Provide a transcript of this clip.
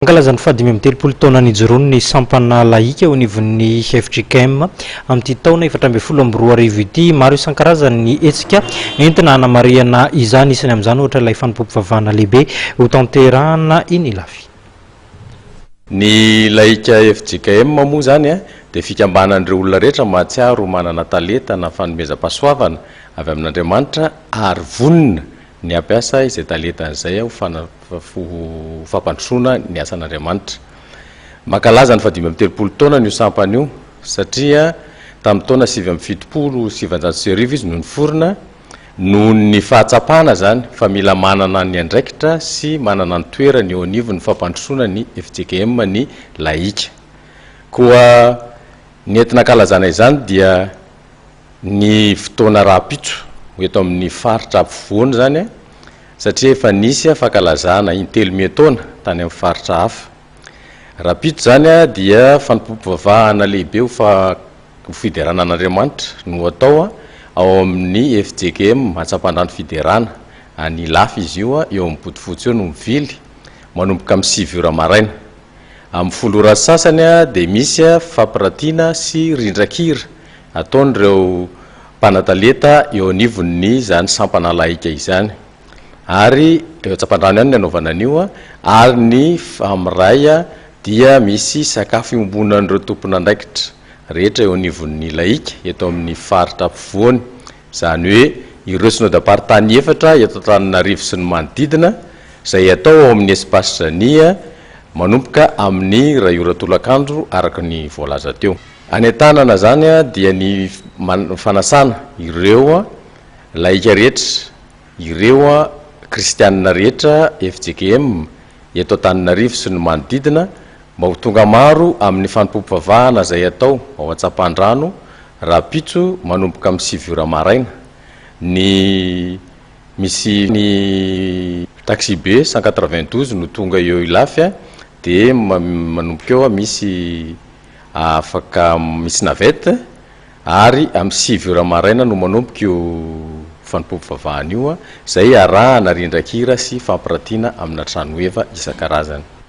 Ankalazany fadimy amin'ny telopolo taona nijoroany ny sampana laika eo anivon'ny FGKM amin'ity taona 2024 ity. Maro isan-karazany ny hetsika entina hanamariana izany, isany amin'izany ohatra ilay fanompoam-pivavahana lehibe ho tanterahana iny lafy. Ny laika FGKM moa zany dia fikambanan'ireo olona rehetra mahatsiaro manana talenta na fanomezam-pahasoavana avy amin'Andriamanitra ary vonina ny ampiasa izay talentan'izay ho fampandrosoana ny asan'Andriamanitra. Mankalaza ny 20 taona io sampana io satria tamin'ny taona 770 izy no niforona noho ny fahatsapana zany fa mila manana ny andraikitra sy manana ny toerany eo anivon'ny fampandrosoana ny FGKM ny laika. Koa ny entina kalazana izany dia ny fotoana rapitso eto amin'ny faritra ampovoany zany satria efa nisy fankalazana intelo taona tany amin'ny faritra hafa. Rapitso zany dia fanompoam-pivavahana lehibe ho fiderana an'Andriamanitra no atao ao amin'ny FGKM Matsapandranto Fiderana. Any lafy izy io eo amin'ny bodofotsy eo no mivily manomboka amin'ny 7 maraina. Amin'ny 10 sasany dia misy fampiratiana sy rindran-kira ataon'ireo mpanatalenta eo anivon'ny zany sampana laika izany. Ary eo Antsapandrano ihany ny anaovana an'io ary ny amiray dia misy sakafo iombonan'ireo tompon'andraikitra rehetra eo anivon'ny laika eto amin'ny faritra ampovoany. Zany hoe ireo synodam-paritany efatra eto Antananarivo sy ny manodidina izay atao ao amin'ny espace Zania manomboka amin'ny 2 ora tolakandro araka ny voalaza teo. Any an-tanana zany dia ny fanasana ireo laika rehetra, ireo kristianina rehetra FGKM eto Antananarivo sy ny manodidina mba ho tonga maro amin'ny fanompoam-pivavahana izay atao ao Antsapandrano rapitso manomboka amin'ny 7 ora maraina. Misy ny taxi be 192 no tonga eo ilafy dia manomboka eo misy afaka misy navette ary amin'ny 7 ora maraina no manomboka io fanompoam-pivavahana io izay arahana rindran-kira sy fampiratiana amina trano eva isan-karazany.